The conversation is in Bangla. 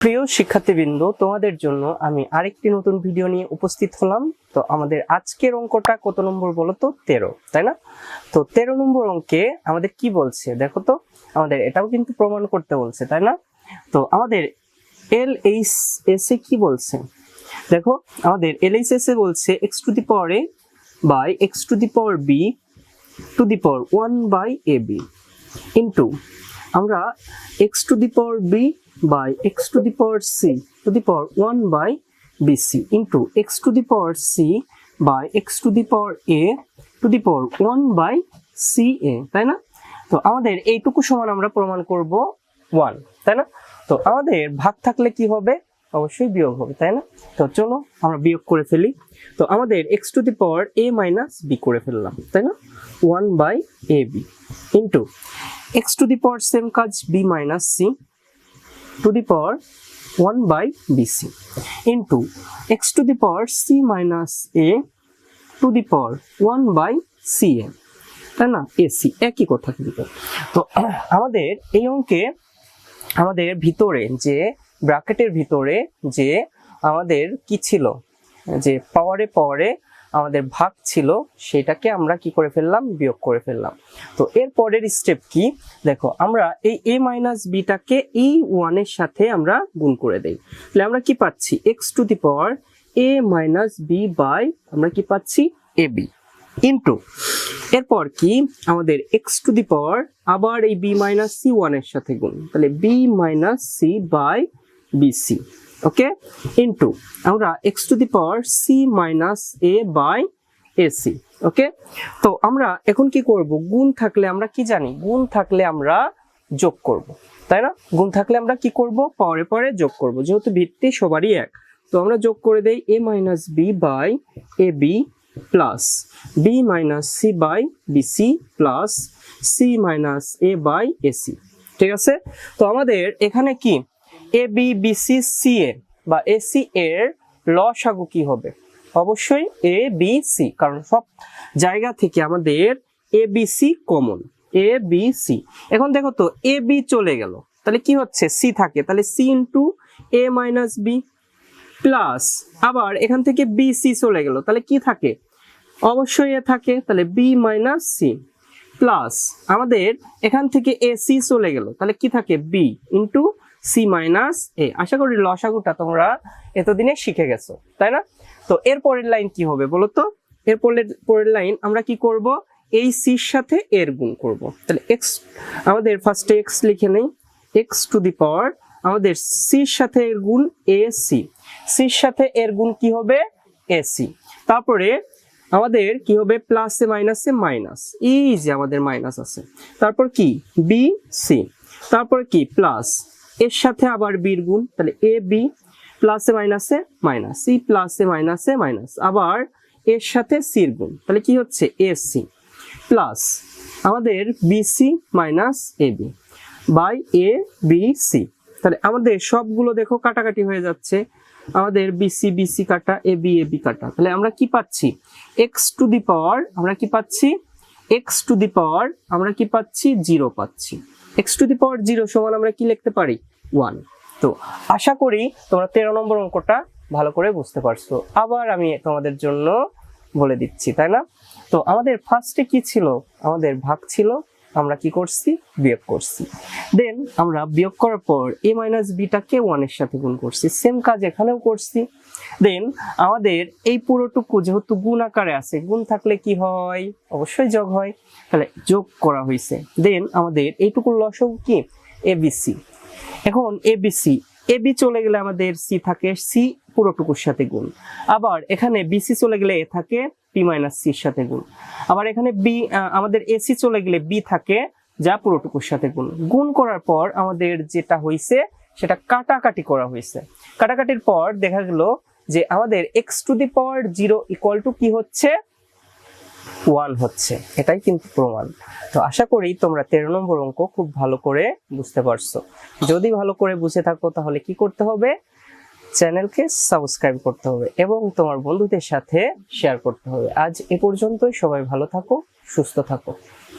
প্রিয় শিক্ষার্থীবৃন্দ, তোমাদের জন্য আমি আরেকটি নতুন ভিডিও নিয়ে উপস্থিত হলাম। তো আমাদের আজকের অঙ্কটা কত নম্বর বলো তো? 13, তাই না? তো 13 নম্বর অঙ্কে আমাদের কি বলছে দেখো তো। আমাদের এটাও কিন্তু প্রমাণ করতে বলছে, তাই না? তো আমাদের LHS এ কি বলছে দেখো। আমাদের LHS এ বলছে x to the power a by x to the power b to the power 1 by ab into আমরা x to the power b by x to the power c to the power 1 by bc into x to the power c by x to the power a to the power 1 by ca, তাই না? তো আমাদের এইটুকু সমান আমরা প্রমাণ করব 1, তাই না? তো আমাদের ভাগ থাকলে কি হবে? অবশ্যই বিয়োগ হবে, তাই না? তো চলো আমরা বিয়োগ করে ফেলি। তো আমাদের x to the power a minus b করে ফেললাম, তাই না? 1 by ab into x to the power same কাজ b minus c to the power 1 by bc into x to the power c minus a to the power 1 by ca, তাই না? ac একই কথা কিন্তু। তো আমাদের এই অঙ্কে আমাদের ভিতরে যে ব্র্যাকেটের ভিতরে যে আমাদের কি ছিল, যে পাওয়ারে আমাদের ভাগ ছিল, সেটাকে আমরা কি করে ফেললাম? বিয়োগ করে ফেললাম। তো এর পরের স্টেপ কি দেখো, আমরা এই a মাইনাস বিটাকে এই 1 এর সাথে আমরা গুণ করে দেই। তাহলে আমরা কি পাচ্ছি? x to the power a minus B by আমরা কি পাচ্ছি? ab ইন্টু এরপর কি আমাদের x টু দি পাওয়ার আবার এই b মাইনাস c 1 এর সাথে গুণ, তাহলে b minus c by bc, okay, into আমরা x to the power c minus a by ac, okay. তো আমরা এখন কি করব? গুণ থাকলে আমরা কি জানি? গুণ থাকলে আমরা যোগ করব, তাই না? গুণ থাকলে আমরা কি করব? পাওয়ারে পরে যোগ করব, যেহেতু ভিত্তি সবারই এক। তো আমরা যোগ করে দেই a minus b by ab plus b minus c by bc plus c minus a by ac, ঠিক আছে? তো আমাদের এখানে কি ab bc ca বা ac এর লসাগু কি হবে? অবশ্যই abc, কারণ সব জায়গা থেকে আমাদের abc কমন, abc। এখন দেখো তো ab চলে গেল, তাহলে কি হচ্ছে? c থাকে, তাহলে c into a minus b plus আবার এখান থেকে bc চলে গেল, তাহলে কি থাকে? অবশ্যই এ থাকে, তাহলে b মাইনাস c প্লাস আমাদের এখান থেকে ac চলে গেল, তাহলে কি থাকে? b into c minus a। আশা করি লসাগুটা তোমরা এতদিনে শিখে গেছো, তাই না? তো এর পরের লাইন কি হবে বলো তো? এর পরের লাইন আমরা কি করব? এই c এর সাথে এর গুণ করব। তাহলে x আমাদের ফার্স্টে x লিখে নেই, x টু দি পাওয়ার আমাদের c এর সাথে এর গুণ ac, c এর সাথে এর গুণ কি হবে? ac। তারপরে আমাদের কি হবে? প্লাসে মাইনাসে মাইনাস, এই যে আমাদের মাইনাস আছে, তারপর কি বি সি, তারপর কি প্লাস এর সাথে আবার বির গুণ, তাহলে এ বি প্লাসে মাইনাসে মাইনাস, সি প্লাসে মাইনাসে মাইনাস, আবার এর সাথে সির গুণ, তাহলে কি হচ্ছে? এ সি প্লাস আমাদের BC minus A B by A B C. তাহলে আমাদের সবগুলো দেখো কাটাকাটি হয়ে যাচ্ছে, আমাদের বিসি বিসি কাটা, এ বি কাটা, তাহলে আমরা কি পাচ্ছি? এক্স টু দি পাওয়ার আমরা কি পাচ্ছি? এক্স টু দি পাওয়ার আমরা কি পাচ্ছি? 0 পাচ্ছি। এক্স টু দি পাওয়ার 0 সমান আমরা কি লিখতে পারি? 1। তো আশা করি তোমরা 13 নম্বর অঙ্কটা ভালো করে বুঝতে পারছো। আবার আমি তোমাদের জন্য বলে দিচ্ছি, তাই না? তো আমাদের ফার্স্টে কি ছিল? আমাদের ভাগ ছিল, আমরা কি করছি? বিয়োগ করছি। দেন আমরা বিয়োগ করার পর a মাইনাস বিটাকে 1 এর সাথে গুণ করছি, সেম কাজ এখানেও করছি। দেন আমাদের এই পুরোটুকু যেহেতু গুণ আকারে আছে, গুণ থাকলে কি হয়? অবশ্যই যোগ হয়, তাহলে যোগ করা হয়েছে। দেন আমাদের এইটুকুর লসাগু কি? abc। এখন abc ab চলে গেলে আমাদের c থাকে, c পুরোটুকুর সাথে গুণ, আবার এখানে bc চলে গেলে a থাকে b মাইনাস c এর সাথে গুণ, আবার এখানে b আমাদের ac চলে গেলে b থাকে যা পুরোটুকুর সাথে গুণ। গুণ করার পর আমাদের যেটা হয়েছে সেটা কাটাকাটি করা হয়েছে। কাটাকাটির পর দেখা গেল যে আমাদের x to the power 0 equal to কি হচ্ছে? 1 হচ্ছে। এটাই কিন্তু প্রমাণ। তো আশা করি তোমরা 13 নম্বর অঙ্ক খুব ভালো করে বুঝতে পারছো। যদি ভালো করে বুঝে থাকো তাহলে কি করতে হবে? চ্যানেলকে সাবস্ক্রাইব করতে হবে এবং তোমার বন্ধুদের সাথে শেয়ার করতে হবে। আজ এ পর্যন্তই। সবাই ভালো থাকো, সুস্থ থাকো।